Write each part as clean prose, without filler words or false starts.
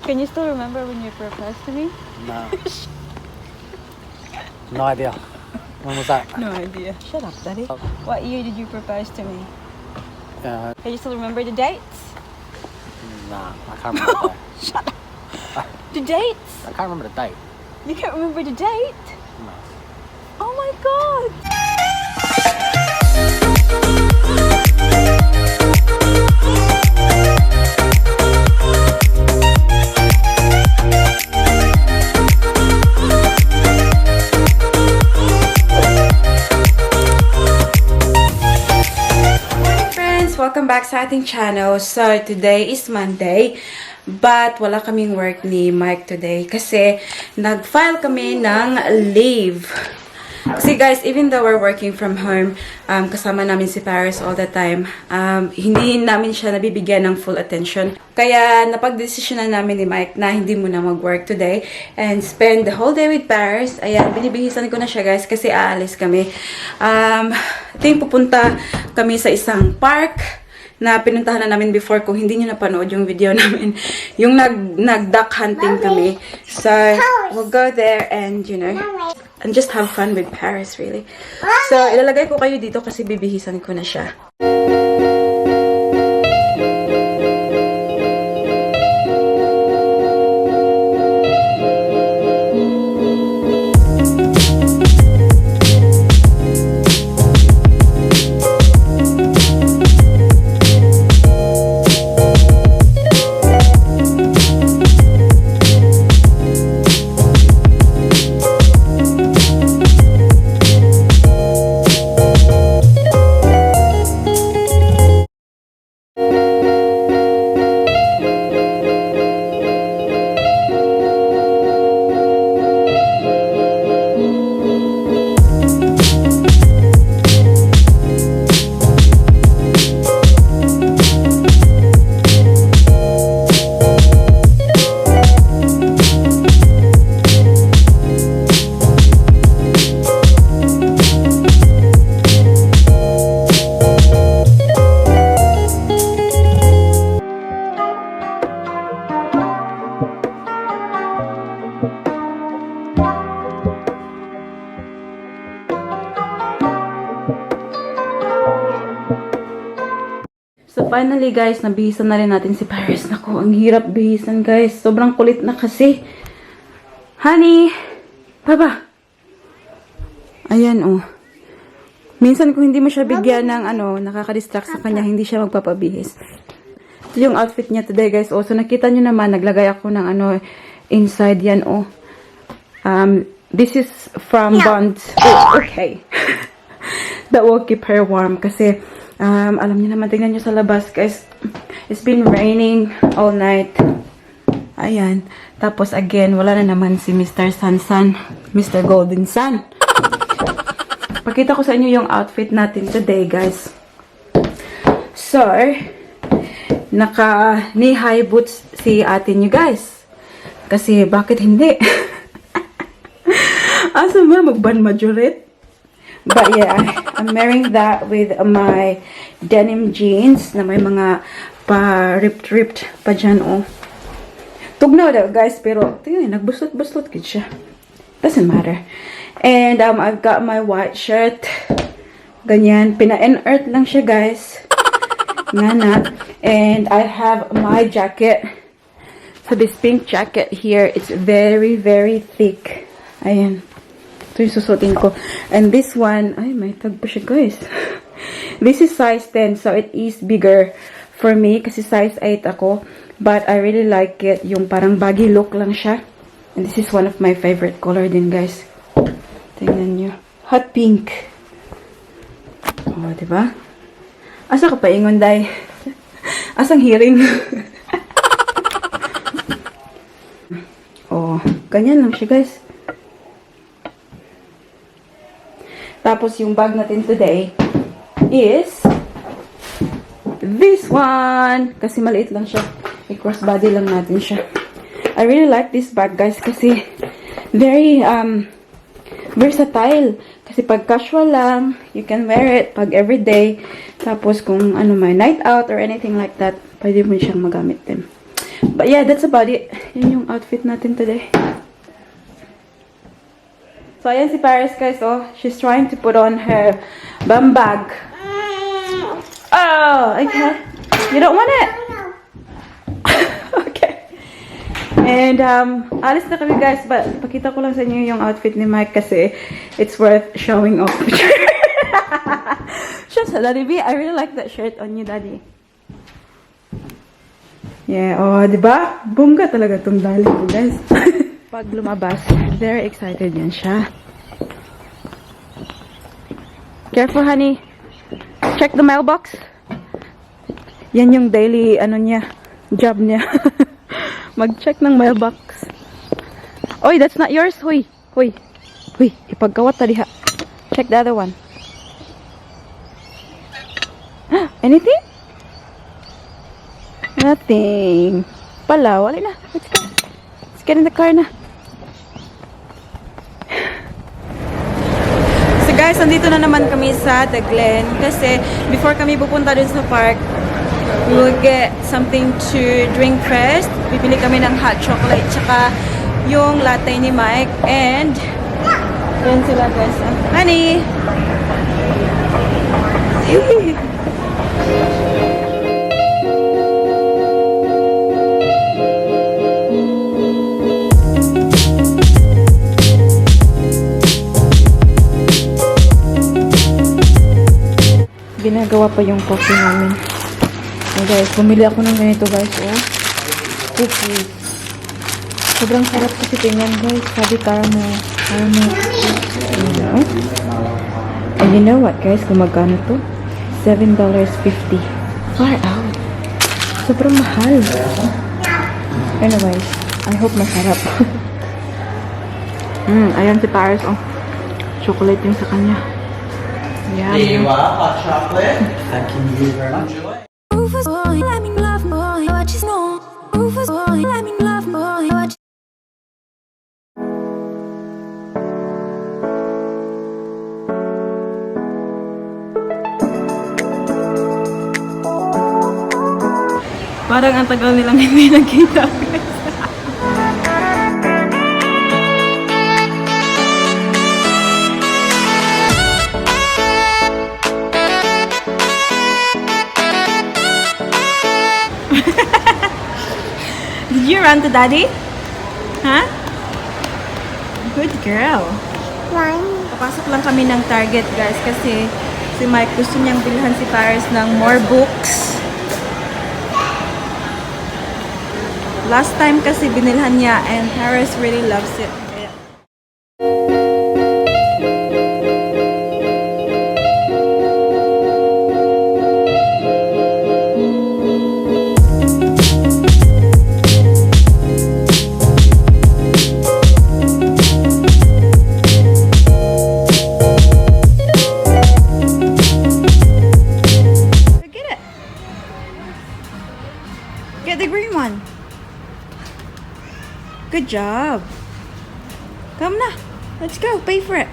Can you still remember when you proposed to me? No. No idea. When was that? No idea. Shut up, Daddy. What year did you propose to me? Can you still remember the dates? Nah, I can't remember. Shut up. The dates? I can't remember the date. You can't remember the date? No. Oh my god! Welcome back sa ating channel. So, today is Monday. But, wala kaming work ni Mike today. Kasi, nag-file kami ng leave. Kasi guys, even though we're working from home, kasama namin si Paris all the time, hindi namin siya nabibigyan ng full attention. Kaya, napag-desisyonan namin ni Mike na hindi muna mag-work today and spend the whole day with Paris. Ayan, binibihisan ko na siya guys kasi aalis kami. Pupunta kami sa isang park na pinuntahan na namin before. Kung hindi nyo napanood yung video namin, yung nag-duck hunting kami. So, we'll go there and, you know, and just have fun with Paris, really. So, ilalagay ko kayo dito kasi bibihisan ko na siya. So, finally guys, nabihisan na rin natin si Paris. Naku, ang hirap bihisan guys. Sobrang kulit na kasi. Honey! Baba! Ayan, oh. Minsan kung hindi mo siya bigyan ng nakaka-distract sa kanya, hindi siya magpapabihis. Ito yung outfit niya today guys. Oh, so nakita nyo naman, naglagay ako ng inside yan, oh. This is from Bonds. Oh, okay. That will keep her warm kasi alam niyo naman, tingnan niyo sa labas guys, it's been raining all night. Ayan, tapos again wala na naman si Mr. Sun, Mr. Golden Sun. Pakita ko sa inyo yung outfit natin today guys. So, naka knee-high boots si ate niyo guys, kasi bakit hindi? Asa ba magban majoret? But yeah, I'm wearing that with my denim jeans na may mga pa-ripped pa dyan, oh. Tugnaw daw, guys, pero tingnan, nagbuslot-buslot kid siya. Doesn't matter. And I've got my white shirt. Ganyan, pina-en-earth lang siya, guys. Nana. And I have my jacket. So this pink jacket here, it's very, very thick. Ayan. Ito yung susutin ko. And this one, ay, may tag pa siya, guys. This is size 10, so it is bigger for me, kasi size 8 ako. But I really like it. Yung parang baggy look lang siya. And this is one of my favorite color din, guys. Tingnan nyo. Hot pink. Oh, diba? Asa ka pa ingon, day? Asang hearing? Oh, ganyan lang siya, guys. Tapos, yung bag natin today is this one. Kasi maliit lang siya. I-crossbody lang natin siya. I really like this bag, guys, kasi very versatile. Kasi pag casual lang, you can wear it pag everyday. Tapos kung may night out or anything like that, pwede mo siyang magamit din. But yeah, that's about it. Yun yung outfit natin today. So, ayan si Paris, guys. Oh, she's trying to put on her bum bag. Oh, okay. You don't want it? Okay. And, alis na kami, guys. But, pakita ko lang sa inyo yung outfit ni Mike kasi it's worth showing off. Just, Daddy B, I really like that shirt on you, Daddy. Yeah, oh, diba? Bongga talaga tong dali ko, guys. Pag lumabas, very excited yan siya. Careful, honey. Check the mailbox. Yan yung daily, job niya. Mag-check ng mailbox. Oy, that's not yours. Huy. Ipagkawat tadi ha. Check the other one. Anything? Nothing. Pala, wala na. Let's go. Let's get in the car na. So guys, nandito na naman kami sa The Glen. Kasi before kami pupunta dun sa park, we will get something to drink first. Bibili kami ng hot chocolate tsaka yung latte ni Mike. And yan sila guys. Honey! Ginagawa pa yung coffee namin. Hey guys, bumili ako ng ganito guys, oh. Cookies. Sobrang sarap kasi tingnan guys. Sabi caramel. And you know what guys, kung magkano to? $7.50. Far out. Sobrang mahal. Anyways, I hope masarap. Ayan si Paris, oh. Chocolate yung sa kanya. Yeah. There you are, hot chocolate. Thank you very much. Rufus boy, let me love boy, what you know? Rufus boy, let me love boy, what Parang ang tagal nilang hindi nagkita. Did you run to Daddy? Huh? Good girl. Papasok lang kami ng Target guys kasi si Mike gusto niyang bilhan si Paris ng more books. Last time kasi binilhan niya and Paris really loves it. Get the green one. Good job. Come na. Let's go. Pay for it.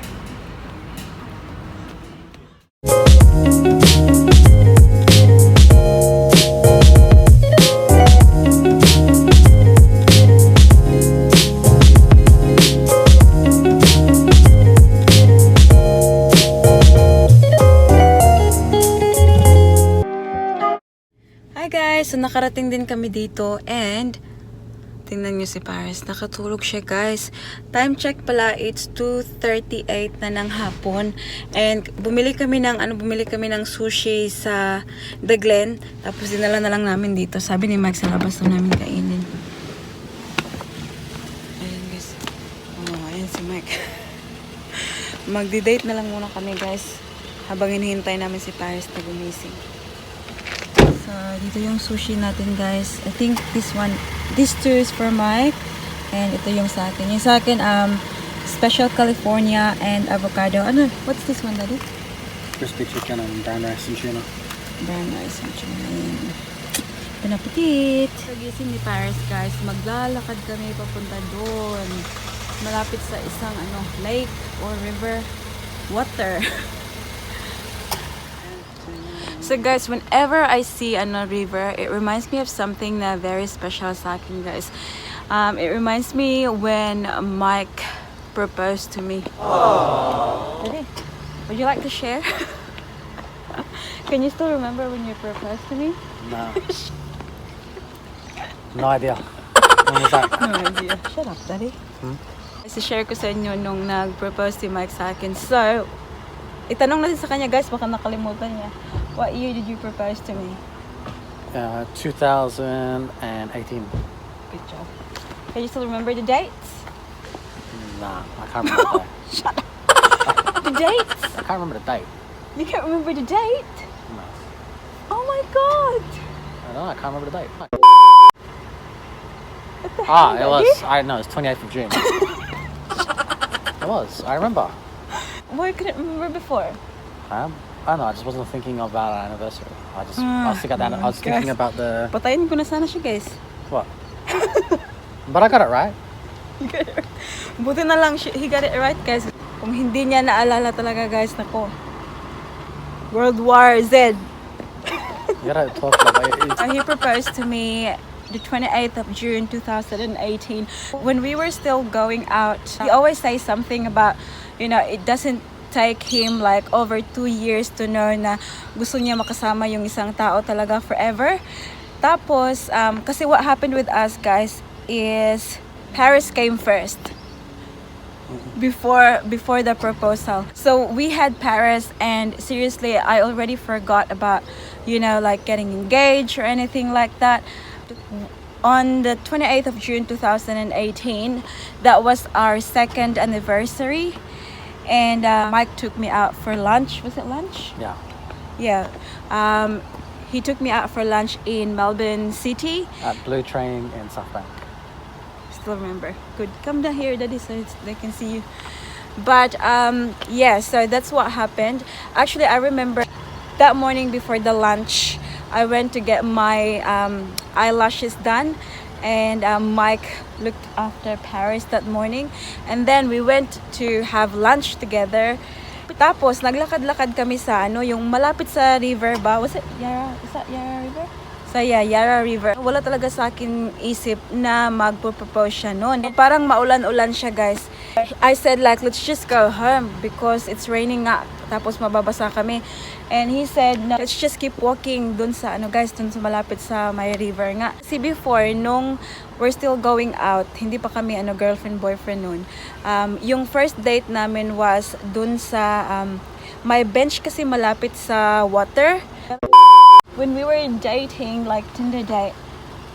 Hi guys! So nakarating din kami dito and tingnan nyo si Paris. Nakatulog siya guys. Time check pala, it's 2:38 na ng hapon. And bumili kami ng sushi sa The Glen. Tapos dinala na lang namin dito. Sabi ni Mike sa labas na namin kainin. Ayan guys. Oh, ayan si Mike. Magdi-date na lang muna kami guys. Habang hinihintay namin si Paris na gumising. So, dito yung sushi natin guys. I think this two is for Mike. And ito yung sa akin. Yung sa akin, Special California and avocado. Ano? What's this one, Daddy? Crispy chicken and brown rice and tuna. Brown rice and tuna. Pinapitit. Pagising ni Paris guys, maglalakad kami papunta doon. Malapit sa isang lake or river. Water. So guys, whenever I see a river, it reminds me of something na very special sa akin, guys. It reminds me when Mike proposed to me. Did he? Would you like to share? Can you still remember when you proposed to me? No. No idea. When was that? No idea. Shut up, Daddy. Share ko sa inyo nung nag-propose si Mike sa akin. So, itanong natin sa kanya, guys, baka nakalimutan niya. What year did you propose to me? 2018. Good job. Can you still remember the dates? Nah, I can't remember the date. Shut up. The dates? I can't remember the date. You can't remember the date? No. Oh my god. I don't know, I can't remember the date. What the hell, It Daddy? was, I know, it's 28th of June. It was, I remember. Why couldn't remember before? I don't know, I just wasn't thinking about our anniversary. I was thinking about the... Patayin ko na sana siya, guys. What? But I got it right. Buti na lang he got it right, guys. Kung hindi niya naalala talaga, guys, nako. World War Z. You gotta talk about it. He proposed to me the 28th of June 2018. When we were still going out, he always say something about, it doesn't take him like over 2 years to know na gusto niya makasama yung isang tao talaga forever. Tapos, kasi what happened with us, guys, is Paris came first. Before the proposal. So we had Paris, and seriously, I already forgot about, like getting engaged or anything like that. On the 28th of June 2018, that was our second anniversary, and Mike took me out for lunch. Was it lunch? Yeah. Yeah. He took me out for lunch in Melbourne City. At Blue Train in South Bank. Still remember. Good. Come down here, Daddy, so they can see you. But yeah, so that's what happened. Actually, I remember that morning before the lunch, I went to get my eyelashes done, and Mike looked after Paris that morning, and then we went to have lunch together. Tapos naglakad-lakad kami sa yung malapit sa river ba? Was it Yara? Is that Yara River? So yeah, Yara River. Wala talaga sa akin isip na magpo-propose siya noon. Parang maulan-ulan siya, guys. I said like, let's just go home because it's raining nga. Tapos mababasa kami. And he said, no, let's just keep walking dun sa guys, dun sa malapit sa may river nga. See, before, nung we're still going out, hindi pa kami girlfriend, boyfriend noon. Yung first date namin was dun sa may bench kasi malapit sa water. When we were dating, like Tinder date,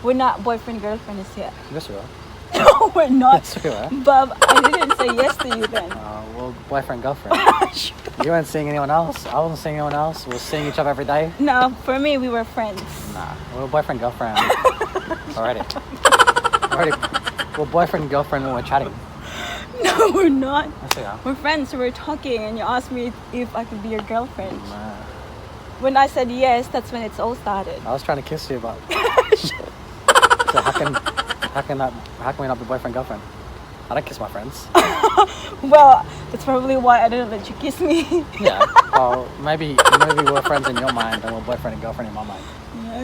we're not boyfriend, girlfriend is yet. Yes, we are. No, we're not. Yes, we are. Bob, I didn't say yes to you then. Well, boyfriend, girlfriend. You weren't seeing anyone else. I wasn't seeing anyone else. We were seeing each other every day. No, for me, we were friends. Nah, we were boyfriend, girlfriend. Already. We're boyfriend, girlfriend when we're chatting. No, we're not. Yes, we are. We're friends. We're talking, and you asked me if I could be your girlfriend. Nah. When I said yes, that's when it's all started. I was trying to kiss you, but so how can we not be boyfriend, girlfriend? I don't kiss my friends. Well, that's probably why I didn't let you kiss me. Yeah. Well, maybe we're friends in your mind and we're boyfriend and girlfriend in my mind.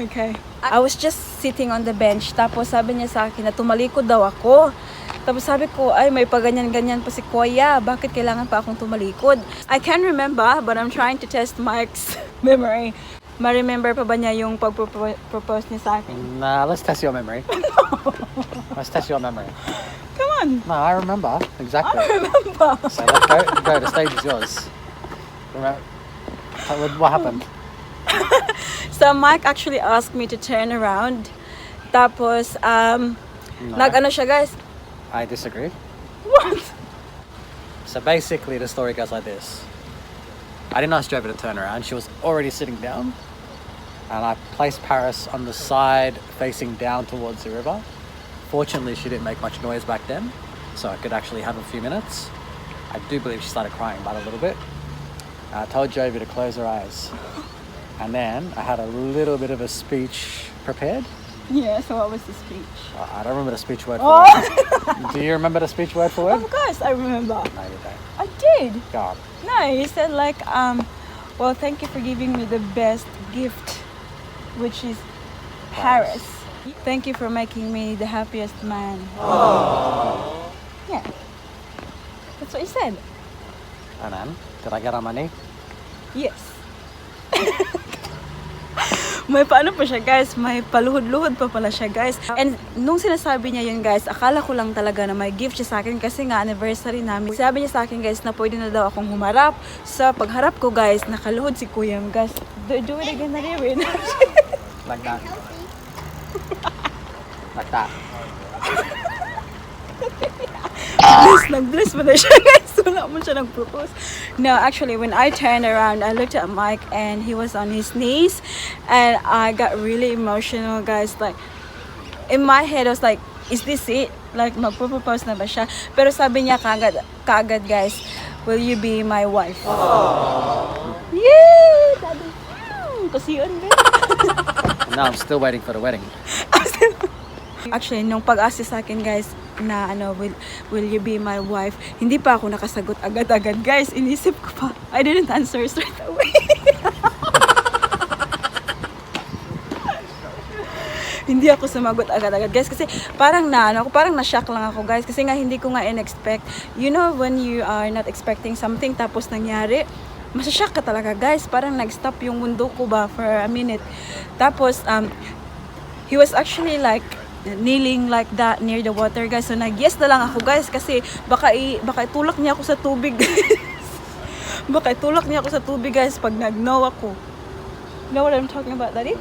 Okay. I was just sitting on the bench. Tapos sabi niya sa akin na tumalikod daw ako. Tapos sabi ko, ay may paganyan-ganyan pa si Kuya. Bakit kailangan pa akong tumalikod? I can't remember, but I'm trying to test Mike's memory. Ma-remember pa ba niya yung pag-propose niya sa akin? Nah, let's test your memory. Let's test your memory. Come on. No, I remember. Exactly. I remember. So let's go. The stage is yours. Remember, what happened? So Mike actually asked me to turn around. Tapos, nag-ano siya, guys? I disagree. What? So basically, the story goes like this. I didn't ask Jovi to turn around. She was already sitting down. And I placed Paris on the side facing down towards the river. Fortunately, she didn't make much noise back then, so I could actually have a few minutes. I do believe she started crying about a little bit. I told Jovi to close her eyes. And then I had a little bit of a speech prepared. Yeah, so what was the speech? I don't remember the speech word for word. Do you remember the speech word for word? Of course I remember. No, you don't. I did. Go on. No, he said like, Well, thank you for giving me the best gift, which is Paris. Thank you for making me the happiest man. Yeah. That's what you said. And then, did I get on my knee? Yes. May paano pa siya, guys. May paluhod-luhod pa pala siya, guys. And nung sinasabi niya yun, guys, akala ko lang talaga na may gift siya sa akin kasi nga anniversary namin. Sabi niya sa akin, guys, na pwede na daw akong humarap. Sa pagharap ko, guys, nakaluhod si Kuya, guys. Do it again na rin. Like that. Like that. Nag-bless mo na siya, guys. Wala mo siya nag-propose. No, actually, when I turned around, I looked at Mike and he was on his knees. And I got really emotional, guys. Like, in my head, I was like, is this it? Like, magpropose na ba siya? Pero sabi niya kagad, guys, will you be my wife? Yeah! Daddy. Kasi yun, guys. Now I'm still waiting for the wedding. Actually, nung pag-ask sa akin, guys, na ano, will you be my wife? Hindi pa ako nakasagot agad-agad, guys. Inisip ko pa. I didn't answer straight away. Hindi ako sumagot agad-agad, guys, kasi parang na-shock lang ako, guys, kasi nga hindi ko nga in-expect. You know, when you are not expecting something tapos nangyari, masashock ka talaga, guys. Parang nag-stop yung mundo ko ba for a minute. Tapos, he was actually like kneeling like that near the water, guys. So nag-yes na lang ako, guys, kasi baka itulak niya ako sa tubig, guys. Baka itulak niya ako sa tubig, guys, pag nag-no ako. You know what I'm talking about, Daddy?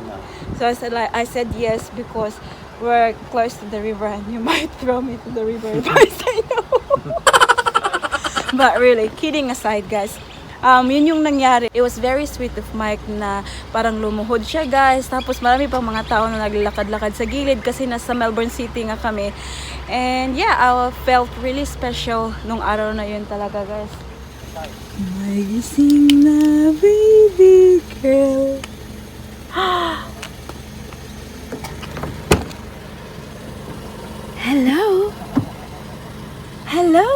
So I said yes because we're close to the river and you might throw me to the river if I say no. But really, kidding aside, guys, yun yung nangyari. It was very sweet of Mike na parang lumuhod siya, guys. Tapos marami pang mga tao na naglalakad-lakad sa gilid kasi nasa Melbourne City nga kami. And yeah, I felt really special nung araw na yun talaga, guys. May gising na baby girl. Hello? Hello,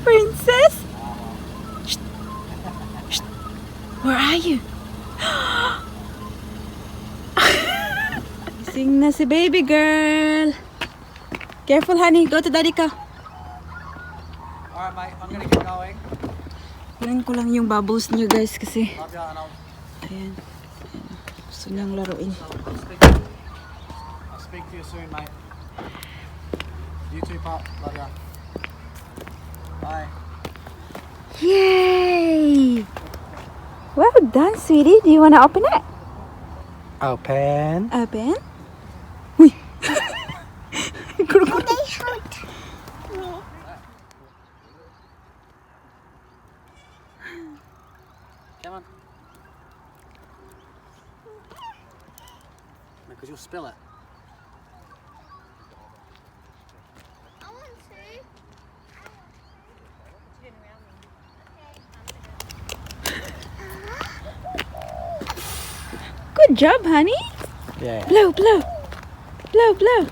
princess? Shh. Shh. Where are you? Gising na si baby girl. Careful, honey. Go to daddy ka. Alright, mate, I'm gonna get going. Kunin ko lang yung bubbles niyo, guys, kasi Love ya, and ayan. Gusto niyang laruin. I'll speak to you soon, mate. You too, Pop. Love ya. Bye. Yay! Well done, sweetie. Do you want to open it? Open. Open? Uy! Come on. Because you'll spill it. Good job, honey. Yeah. Blow, blow. Blow, blow.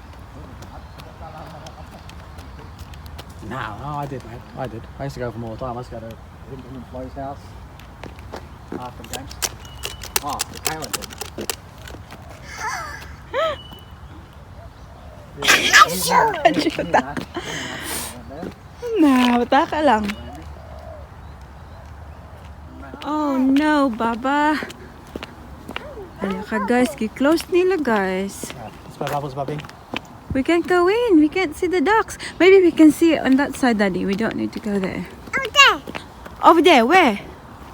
No, I did, mate. I did. I used to go for more time. I used to go to Flo's house after games. Oh, the Kayla did. Nauta ka lang. Oh no, Baba. Ayan ka, guys. Close nila, guys. Let's play bubbles, Bubby. We can't go in. We can't see the ducks. Maybe we can see it on that side, Daddy. We don't need to go there. Over there. Over there, where?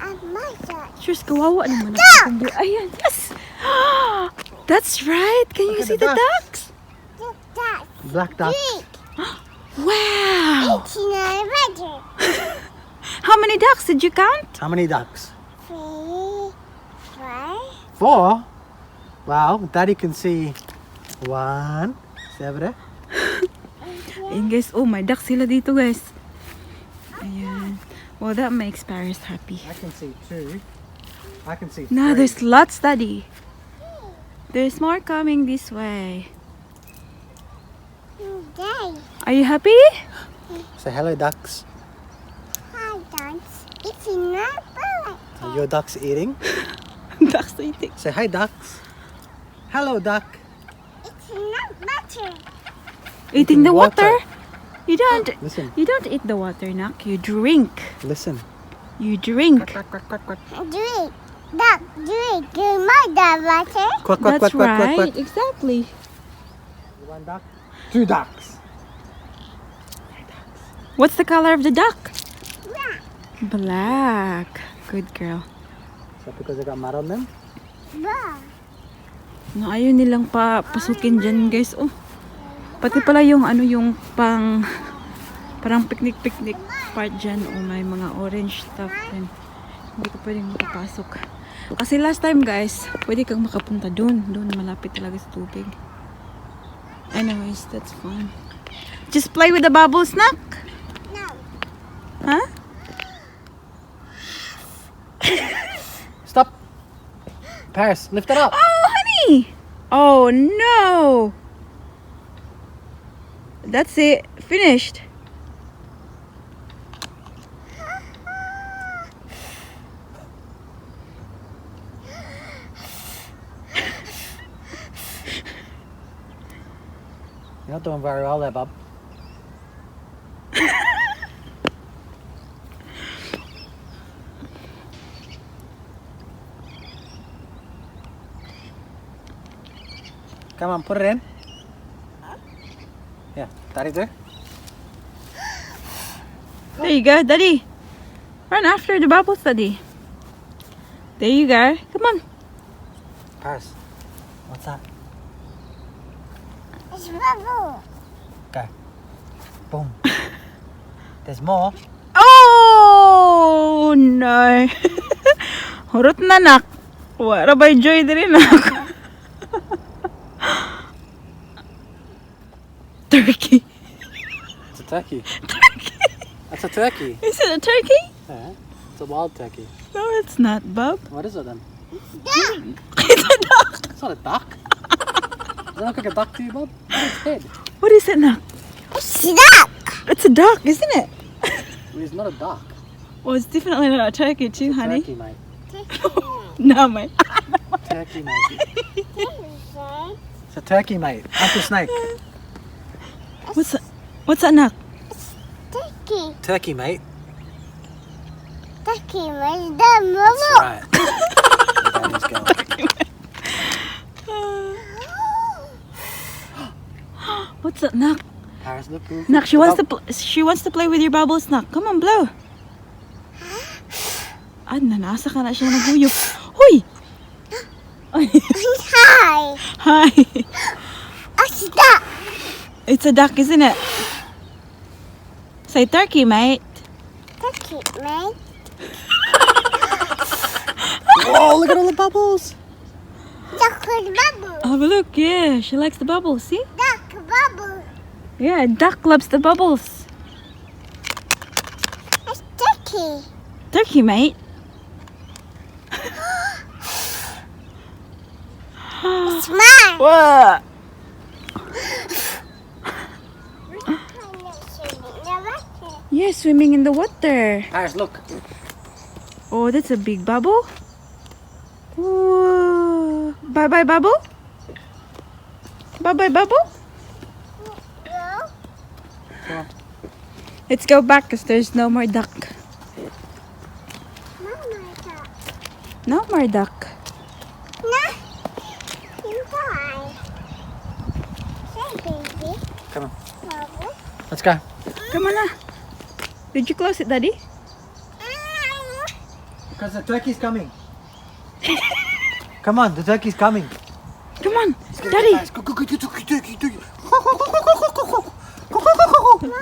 On my side. Shush, kawawa naman. Ayan, yes. That's right. Can you at Oh. see the the ducks? Look, that's Black duck. big. Wow. It's not ready. How many ducks did you count? How many ducks? 3, 4. 4? Wow, Daddy can see 1. See over there? And guys, oh, my ducks sila dito, guys. Ayan. Well, that makes Paris happy. I can see 2. I can see 3. Nah, there's lots, Daddy. There's more coming this way. Day. Are you happy? Say hello, ducks. Hi, dance. It's not bullet. Are your ducks eating? Ducks eating. Say hi, ducks. Hello, duck. It's not butter. Eating the water. water. You don't. Listen. You don't eat the water, Nak. You drink. Listen. You drink. Quack, quack, quack, quack. Drink. Duck, drink. Give my dad butter. Quack, quack, That's quack, quack, right. quack, quack. Exactly. One duck. Two ducks. What's the color of the duck? Black. Black. Good girl. Is that because they got mud on them? Black. No, ayaw nilang pasukin dyan, guys. Oh. Pati pala yung yung parang picnic part dyan. Oh, may mga orange stuff din. Hindi ko pwedeng makapasok. Kasi last time, guys, pwede kang makapunta dun. Doon, malapit talaga sa tubig. Anyways, that's fun. Just play with the bubbles, Nak? No. Huh? Stop. Paris, lift it up. Oh, honey! Oh, no! That's it. Finished. You're not doing very well there, bub. Come on, put it in. Yeah, daddy there. There you go, Daddy. Run after the bubbles, Daddy. There you go. Come on. Paris, what's that? It's bubble. Okay. Boom. There's more. Oh, no. Hurot na, Nak. Wala ba joy din, Nak? Turkey. It's a turkey. That's a turkey. Is it a turkey? Yeah, it's a wild turkey. No, it's not, Bub. What is it then? Duck. It's a duck. It's not a duck. Does it look like a duck to you, bub? Look at its head. What is it, Nak? It's duck. It's a duck, isn't it? Well, it's not a duck. Well, it's definitely not a turkey too, honey. Turkey, mate. No, mate. Turkey, mate. It's a turkey, mate. Uncle Snake. What's that, Nak? Turkey. Turkey, mate. Turkey, my dad, That's bubble. right. Daddy's going. What's that, Nak? Paris, look. Move. Nak, she wants to play with your bubbles, Nak. Come on, blow. Ah, nanasa ka na siya naguyok. Hoy! Hi. Hi. It's duck. It's a duck, isn't it? Say turkey, mate. Turkey, mate. Whoa, look at all the bubbles. Duck with bubble. Have a look. Yeah, she likes the bubbles. See? Duck bubble. Yeah, duck loves the bubbles. It's turkey. Turkey, mate. Smile. What? Yeah, swimming in the water. Paris, look. Oh, that's a big bubble. Whoa. Bye-bye, bubble. Bye-bye, bubble. Let's go back because there's no more duck. No more duck. Come on. Let's go. Come on na. Did you close it, Daddy? Because the turkey's coming. Come on, the turkey's coming. Come on, Daddy. Go, go, go, turkey.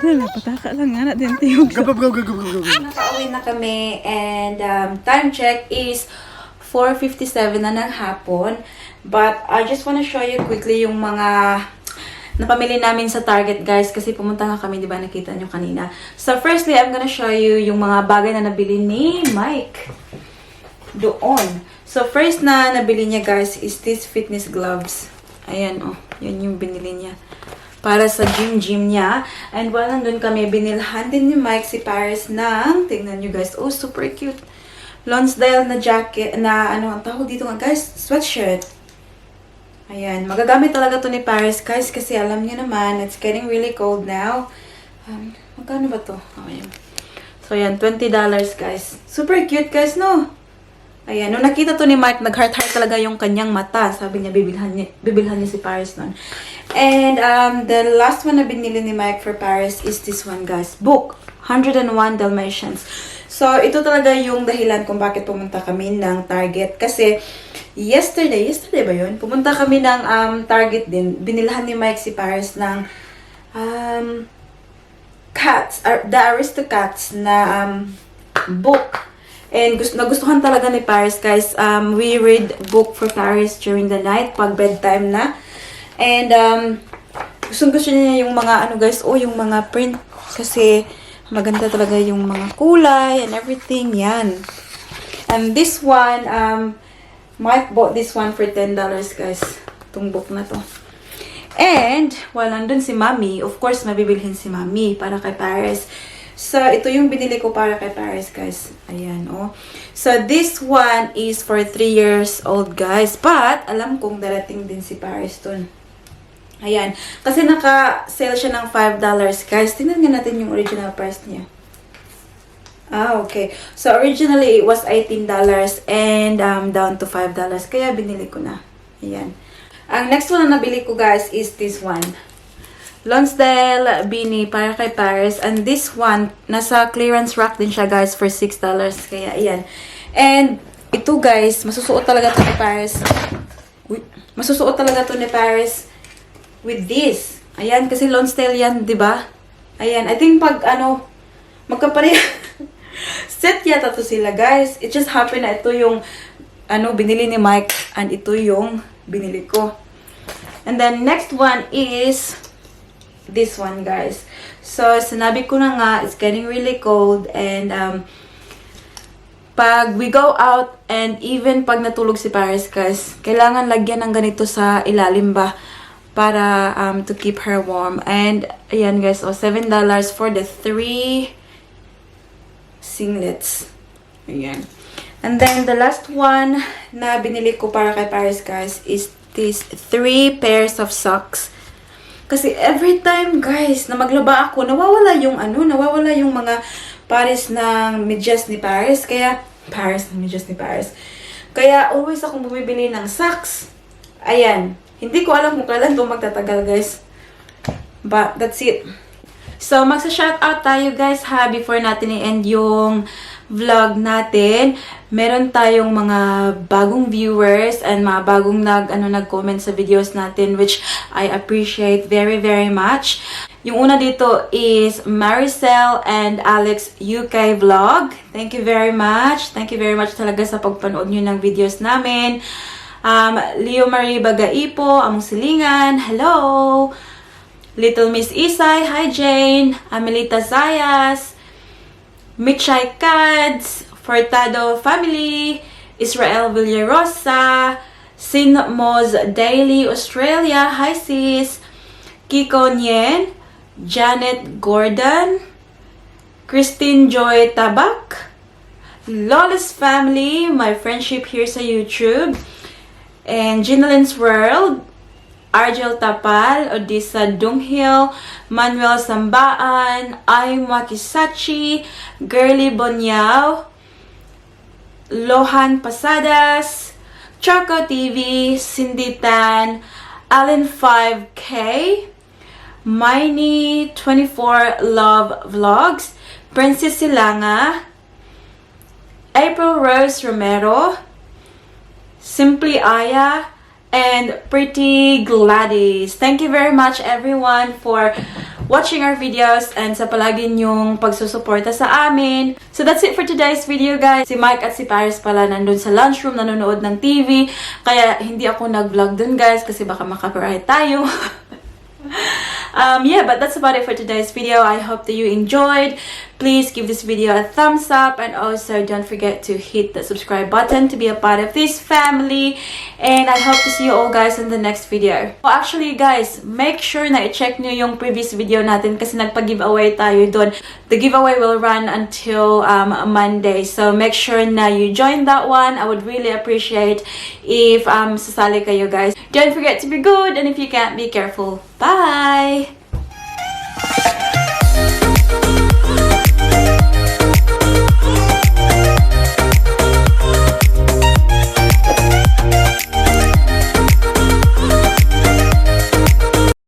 Napataka lang nga natin tiyog. Go. Nakauwi na kami and time check is 4:57 na ng hapon. But I just wanna show you quickly yung mga napamili namin sa Target, guys, kasi pumunta nga kami, di ba, nakita nyo kanina. So firstly, I'm gonna show you yung mga bagay na nabili ni Mike doon. So first na nabili niya, guys, is this fitness gloves. Ayan, oh, yun yung binili niya para sa gym niya. And while nandun kami, binilhan din ni Mike si Paris ng, tingnan nyo, guys, oh, super cute. Lonsdale na jacket, na ano, ang tawag dito nga guys, sweatshirt. Ayan, magagamit talaga to ni Paris guys kasi alam niyo naman, it's getting really cold now. Magkano ba to? Ayan. So ayan, $20 guys. Super cute guys, no? Ayan, nung nakita to ni Mike, nag-heart-heart talaga yung kanyang mata. Sabi niya, bibilhan niya si Paris nun. And the last one na binili ni Mike for Paris is this one guys. Book, 101 Dalmatians. So, ito talaga yung dahilan kung bakit pumunta kami ng Target. Kasi, yesterday ba yun? Pumunta kami ng Target din. Binilhan ni Mike si Paris ng Cats, The Aristocats na book. And nagustuhan talaga ni Paris, guys. We read book for Paris during the night, pag bedtime na. And gusto niya yung mga, ano guys, yung mga print. Kasi, maganda talaga yung mga kulay and everything, yan. And this one, Mike bought this one for $10, guys. Itong book na to. And, while nandun si Mami, of course, mabibilhin si Mami para kay Paris. So, ito yung binili ko para kay Paris, guys. Ayan, oh. So, this one is for 3 years old, guys. But, alam kong darating din si Paris dun. Ayan. Kasi naka-sale siya ng $5, guys. Tingnan nga natin yung original price niya. Okay. So, originally, it was $18 and down to $5. Kaya, binili ko na. Ayan. Ang next one na nabili ko, guys, is this one. Lonsdale Beanie para kay Paris. And this one, nasa clearance rack din siya, guys, for $6. Kaya, ayan. And, ito, guys, masusuot talaga ito ni Paris. Masusuot talaga ito ni Paris with this. Ayan, kasi Lonsdale yan, di ba? Ayan, I think pag, magkapareha. Set yata to sila, guys. It just happened na ito yung, binili ni Mike. And ito yung binili ko. And then, next one is this one, guys. So, sinabi ko na nga, it's getting really cold. And, pag we go out, and even pag natulog si Paris, guys, kailangan lagyan ng ganito sa ilalim ba? Para to keep her warm. And, ayan guys, $7 for the 3 singlets. Ayan. And then, the last one na binili ko para kay Paris, guys, is these 3 pairs of socks. Kasi every time, guys, na maglaba ako, nawawala yung mga pares ng medyas ni Paris. Kaya, Kaya, always akong bumibili ng socks. Ayan. Hindi ko alam kung kailan ito magtatagal, guys. But, that's it. So, magsa-shoutout tayo, guys, ha, before natin i-end yung vlog natin. Meron tayong mga bagong viewers and mga bagong nag-comment sa videos natin, which I appreciate very, very much. Yung una dito is Maricel and Alex UK Vlog. Thank you very much. Thank you very much talaga sa pagpanood nyo ng videos namin. Leo Marie Bagaipo, among silingan, hello! Little Miss Isay, hi Jane! Amelita Zayas, Michay Cads, Fortado Family, Israel Villarosa, Sin Moz Daily Australia, hi sis! Kiko Nyen, Janet Gordon, Christine Joy Tabak, Lawless Family, my friendship here sa YouTube, and Ginaline's World, Argel Tapal, Odessa Dunghil, Manuel Sambaan, Ay Makisachi, Girly Bonyao, Lohan Pasadas, Choco TV, Cindy Tan, Allen 5K, Miney 24 Love Vlogs, Princess Silanga, April Rose Romero, Simply Aya, and Pretty Gladys. Thank you very much everyone for watching our videos and sa palagi nyong pagsusuporta sa amin. So that's it for today's video, guys. Si Mike at si Paris pala nandun sa lunchroom, nanonood ng TV. Kaya hindi ako nag-vlog dun, guys, kasi baka makapiright tayo. Yeah, but that's about it for today's video. I hope that you enjoyed. Please give this video a thumbs up, and also don't forget to hit the subscribe button to be a part of this family. And I hope to see you all guys in the next video. Oh, actually guys, make sure na i-check nyo yung previous video natin kasi nagpa-giveaway tayo doon. The giveaway will run until Monday. So make sure na you join that one. I would really appreciate if sasali kayo guys. Don't forget to be good, and if you can't, be careful. Bye!